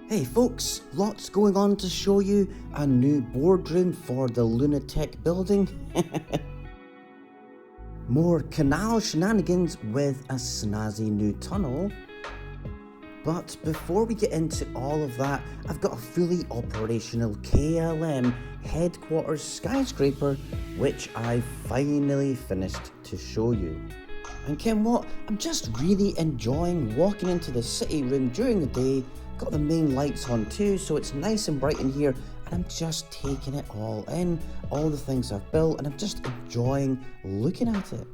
Hey folks, lots going on to show you. A new boardroom for the Luna Tec building. More Canal shenanigans with a snazzy new tunnel. But before we get into all of that, I've got a fully operational KLM headquarters skyscraper, which I finally finished to show you. And Kim, what? I'm just really enjoying walking into the city room during the day. Got the main lights on too, so it's nice and bright in here, and I'm just taking it all in, all the things I've built, and I'm just enjoying looking at it.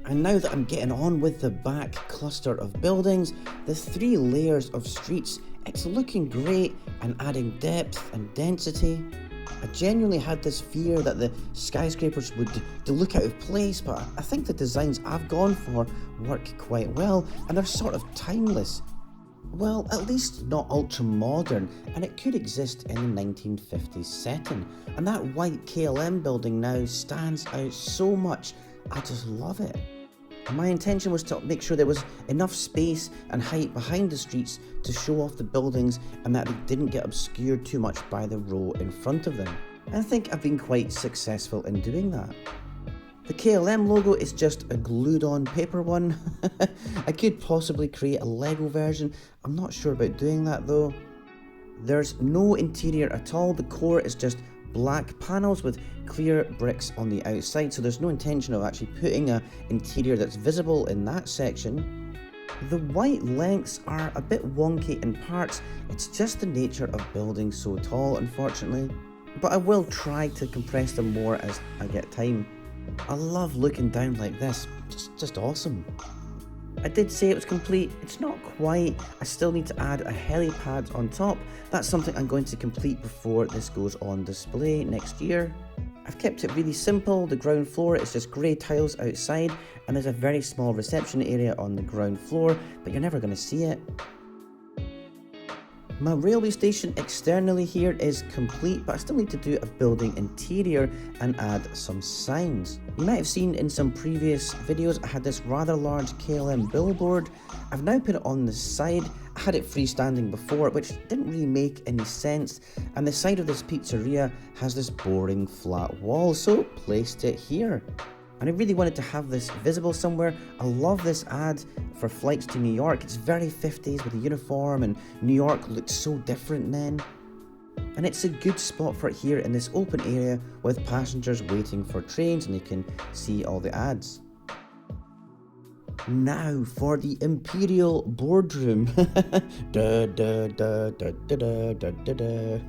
And now that I'm getting on with the back cluster of buildings, the 3 layers of streets, it's looking great and adding depth and density. I genuinely had this fear that the skyscrapers would look out of place, but I think the designs I've gone for work quite well, and they're sort of timeless. Well, at least not ultra modern, and it could exist in a 1950s setting. And that white KLM building now stands out so much, I just love it. And my intention was to make sure there was enough space and height behind the streets to show off the buildings and that they didn't get obscured too much by the row in front of them. And I think I've been quite successful in doing that. The KLM logo is just a glued on paper one. I could possibly create a Lego version. I'm not sure about doing that though. There's no interior at all. The core is just black panels with clear bricks on the outside, so there's no intention of actually putting an interior that's visible in that section. The white lengths are a bit wonky in parts. It's just the nature of building so tall, unfortunately. But I will try to compress them more as I get time. I love looking down like this, just awesome. I did say it was complete, it's not quite. I still need to add a helipad on top. That's something I'm going to complete before this goes on display next year. I've kept it really simple. The ground floor is just grey tiles outside, and there's a very small reception area on the ground floor, but you're never going to see it. My railway station externally here is complete, but I still need to do a building interior and add some signs. You might have seen in some previous videos I had this rather large KLM billboard. I've now put it on the side. I had it freestanding before, which didn't really make any sense, and the side of this pizzeria has this boring flat wall, so placed it here. And I really wanted to have this visible somewhere. I love this ad for flights to New York. It's very 50s with a uniform, and New York looked so different then. And it's a good spot for it here in this open area with passengers waiting for trains, and they can see all the ads. Now for the Imperial Boardroom. Da, da, da, da, da, da, da, da, da.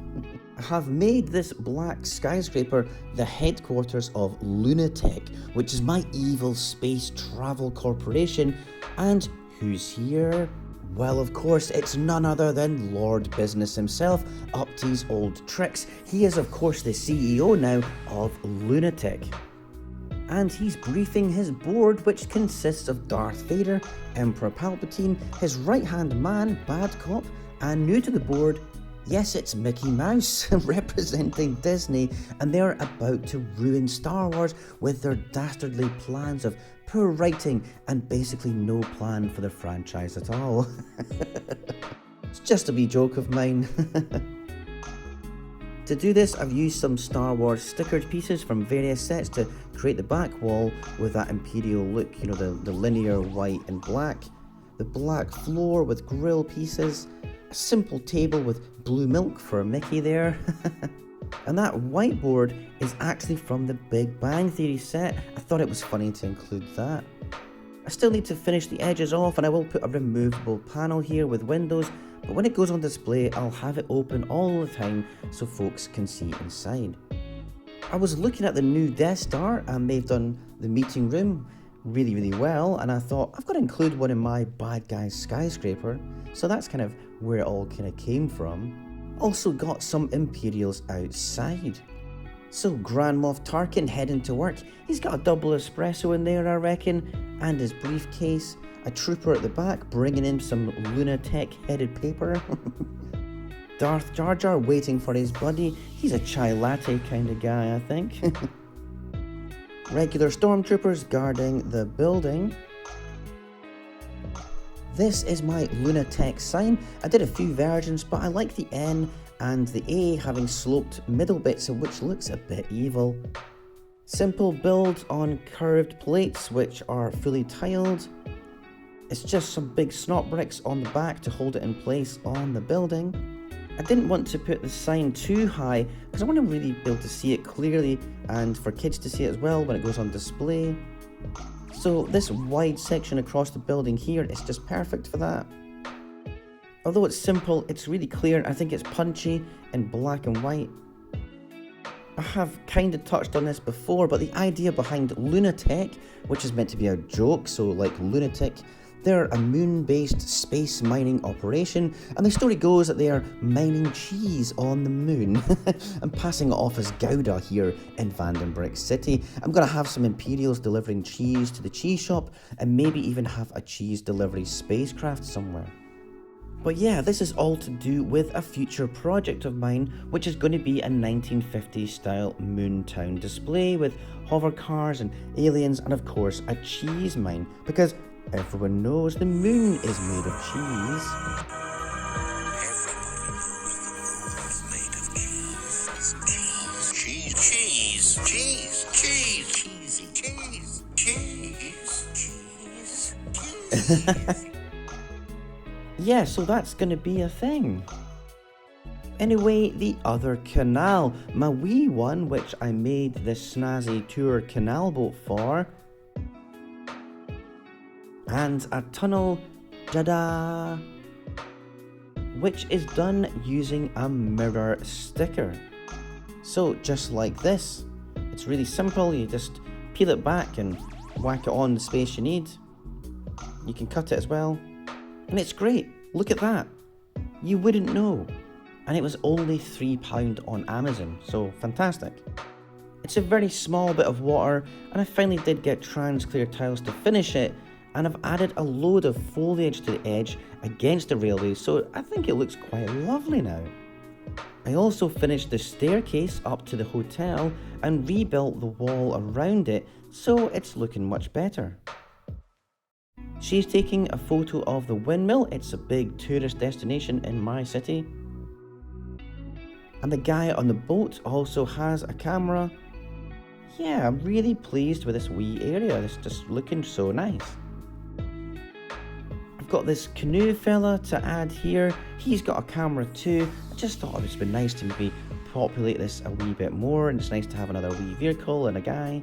I have made this black skyscraper the headquarters of Luna Tec, which is my evil space travel corporation. And who's here? Well, of course, it's none other than Lord Business himself, up to his old tricks. He is, of course, the CEO now of Lunatic. And he's briefing his board, which consists of Darth Vader, Emperor Palpatine, his right-hand man, Bad Cop, and new to the board, yes, it's Mickey Mouse, representing Disney, and they're about to ruin Star Wars with their dastardly plans of poor writing and basically no plan for the franchise at all. It's just a wee joke of mine. To do this, I've used some Star Wars stickered pieces from various sets to create the back wall with that Imperial look, you know, the linear white and black. The black floor with grill pieces, a simple table with blue milk for Mickey there. And that whiteboard is actually from the Big Bang Theory set. I thought it was funny to include that. I still need to finish the edges off, and I will put a removable panel here with windows, but when it goes on display I'll have it open all the time so folks can see inside. I was looking at the new Death Star, and they've done the meeting room really well, and I thought I've got to include one in my bad guys skyscraper, so that's kind of where it all kind of came from. Also got some Imperials outside. So Grand Moff Tarkin heading to work. He's got a double espresso in there, I reckon, and his briefcase. A trooper at the back bringing in some Luna Tec headed paper. Darth Jar Jar waiting for his buddy. He's a chai latte kind of guy, I think. Regular stormtroopers guarding the building. this is my Luna Tec sign. I did a few versions, but I like the N and the A having sloped middle bits, which looks a bit evil. Simple build on curved plates, which are fully tiled. It's just some big snot bricks on the back to hold it in place on the building. I didn't want to put the sign too high because I want to really be able to see it clearly and for kids to see it as well when it goes on display. So this wide section across the building here is just perfect for that. Although it's simple, it's really clear. I think it's punchy in black and white. I have kind of touched on this before, but the idea behind Luna Tec, which is meant to be a joke, so like Lunatic, they're a moon-based space mining operation, and the story goes that they are mining cheese on the moon and passing it off as Gouda here in Vandenbrick City. I'm going to have some Imperials delivering cheese to the cheese shop, and maybe even have a cheese delivery spacecraft somewhere. But yeah, this is all to do with a future project of mine, which is going to be a 1950s style moon town display with hover cars and aliens and of course a cheese mine, because everyone knows the moon is made of cheese. Yeah, so that's going to be a thing. Anyway, the other canal, my wee one, which I made this snazzy tour canal boat for, and a tunnel, ta-da, which is done using a mirror sticker. So just like this, it's really simple. You just peel it back and whack it on the space you need. You can cut it as well, and it's great. Look at that. You wouldn't know. And it was only £3 on Amazon, so fantastic. It's a very small bit of water, and I finally did get trans clear tiles to finish it, and I've added a load of foliage to the edge against the railway, so I think it looks quite lovely now. I also finished the staircase up to the hotel and rebuilt the wall around it, so it's looking much better. She's taking a photo of the windmill. It's a big tourist destination in my city. And the guy on the boat also has a camera. Yeah, I'm really pleased with this wee area. It's just looking so nice. I've got this canoe fella to add here. He's got a camera too. I just thought it would just be nice to maybe populate this a wee bit more, and it's nice to have another wee vehicle and a guy.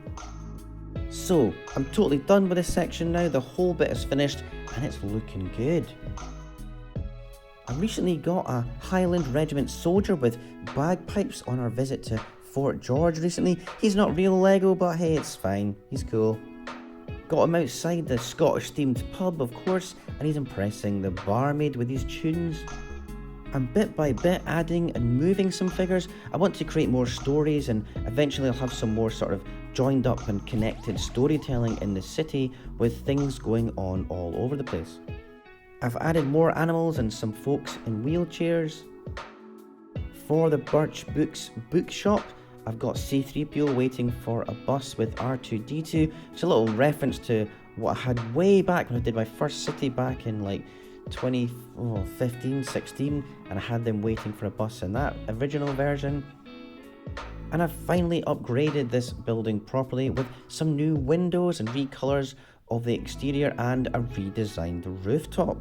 So, I'm totally done with this section now. The whole bit is finished and it's looking good. I recently got a Highland Regiment soldier with bagpipes on our visit to Fort George recently. He's not real Lego, but hey, it's fine. He's cool. Got him outside the Scottish themed pub, of course, and he's impressing the barmaid with his tunes. I'm bit by bit adding and moving some figures. I want to create more stories, and eventually I'll have some more sort of joined up and connected storytelling in the city with things going on all over the place. I've added more animals and some folks in wheelchairs. For the Birch Books bookshop, I've got C-3PO waiting for a bus with R2-D2. It's a little reference to what I had way back when I did my first city back in like 2015, 16, and I had them waiting for a bus in that original version. And I've finally upgraded this building properly with some new windows and recolours of the exterior and a redesigned rooftop.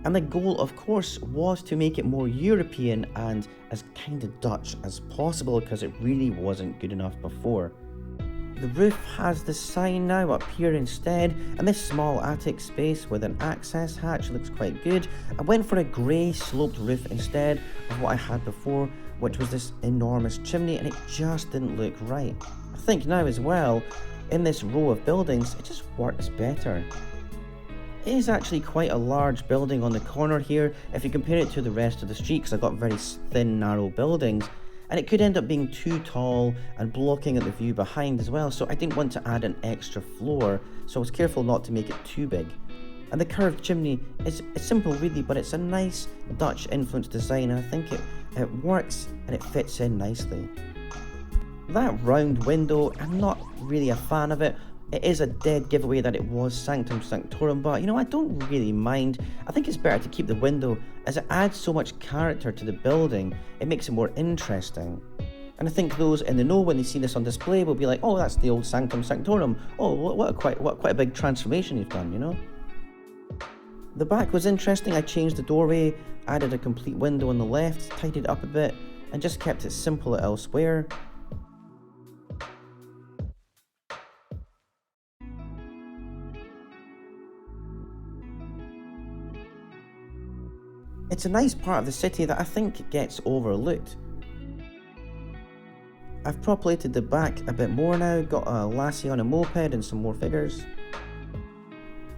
And the goal, of course, was to make it more European and as kind of Dutch as possible, because it really wasn't good enough before. The roof has the sign now up here instead, and this small attic space with an access hatch looks quite good. I went for a grey sloped roof instead of what I had before, which was this enormous chimney, and it just didn't look right. I think now as well, in this row of buildings, it just works better. It is actually quite a large building on the corner here if you compare it to the rest of the street, because I've got very thin, narrow buildings. And it could end up being too tall and blocking at the view behind as well, so I didn't want to add an extra floor, so I was careful not to make it too big. And the curved chimney is simple really, but it's a nice Dutch influenced design, and I think it works and it fits in nicely. That round window, I'm not really a fan of it, It is a dead giveaway that it was Sanctum Sanctorum, but you know, I don't really mind. I think it's better to keep the window as it adds so much character to the building. It makes it more interesting. And I think those in the know when they see this on display will be like, oh, that's the old Sanctum Sanctorum. Oh, what quite a big transformation you've done, you know? The back was interesting. I changed the doorway, added a complete window on the left, tidied it up a bit, and just kept it simple elsewhere. It's a nice part of the city that I think gets overlooked. I've populated the back a bit more now, got a lassie on a moped and some more figures.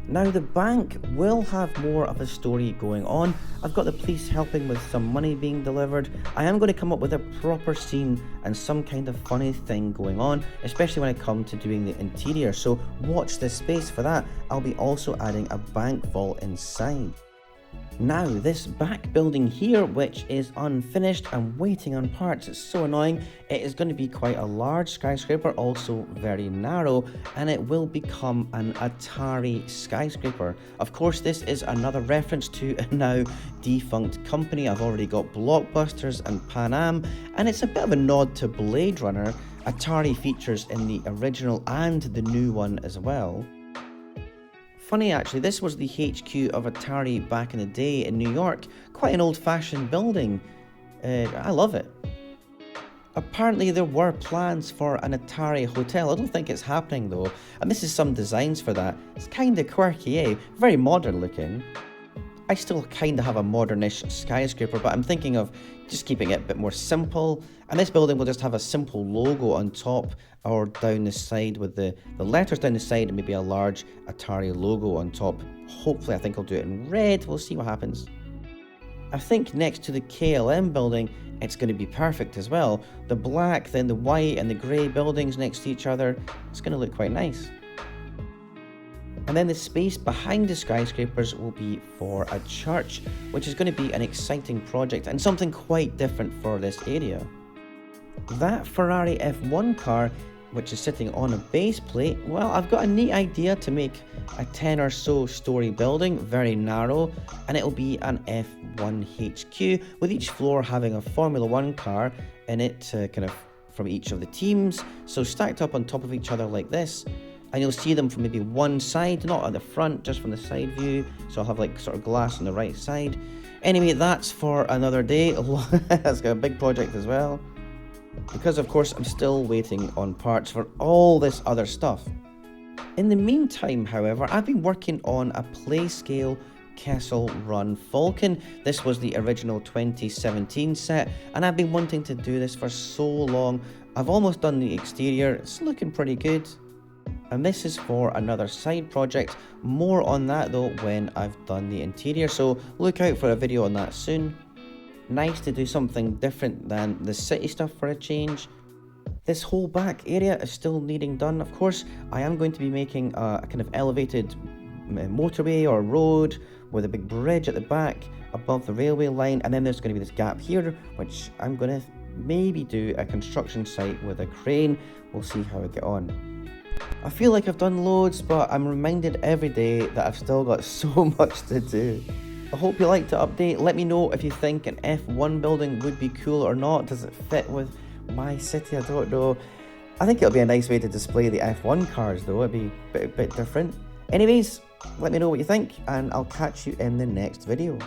Now the bank will have more of a story going on. I've got the police helping with some money being delivered. I am going to come up with a proper scene and some kind of funny thing going on, especially when I come to doing the interior, so watch this space for that. I'll be also adding a bank vault inside. Now this back building here, which is unfinished and waiting on parts, it's so annoying. It is going to be quite a large skyscraper, also very narrow, and it will become an Atari skyscraper. Of course, this is another reference to a now defunct company. I've already got Blockbusters and Pan Am, and it's a bit of a nod to Blade Runner. Atari features in the original and the new one as well. Funny actually, this was the HQ of Atari back in the day in New York. Quite an old-fashioned building. I love it. Apparently there were plans for an Atari hotel. I don't think it's happening though. And this is some designs for that. It's kinda quirky, eh? Very modern looking. I still kinda have a modernish skyscraper, but I'm thinking of just keeping it a bit more simple. And this building will just have a simple logo on top or down the side with the letters down the side and maybe a large Atari logo on top. Hopefully I think I'll do it in red. We'll see what happens. I think next to the KLM building, it's going to be perfect as well. The black, then the white and the grey buildings next to each other. It's going to look quite nice. And then the space behind the skyscrapers will be for a church, which is going to be an exciting project and something quite different for this area. That Ferrari F1 car, which is sitting on a base plate, well, I've got a neat idea to make a 10 or so story building, very narrow, and it'll be an F1 HQ, with each floor having a Formula 1 car in it, kind of from each of the teams, so stacked up on top of each other like this. And you'll see them from maybe one side, not at the front, just from the side view. So I'll have like sort of glass on the right side. Anyway, that's for another day. That's got a big project as well. Because of course I'm still waiting on parts for all this other stuff. In the meantime, however, I've been working on a play-scale Kessel Run Falcon. This was the original 2017 set, and I've been wanting to do this for so long. I've almost done the exterior, it's looking pretty good. And this is for another side project. More on that though when I've done the interior, so look out for a video on that soon. Nice to do something different than the city stuff for a change. This whole back area is still needing done. Of course, I am going to be making a kind of elevated motorway or road with a big bridge at the back above the railway line, and then there's going to be this gap here, which I'm going to maybe do a construction site with a crane. We'll see how I get on. I feel like I've done loads, but I'm reminded every day that I've still got so much to do. I hope you liked the update. Let me know if you think an F1 building would be cool or not. Does it fit with my city? I don't know. I think it'll be a nice way to display the F1 cars though. It'd be a bit different. Anyways, let me know what you think and I'll catch you in the next video.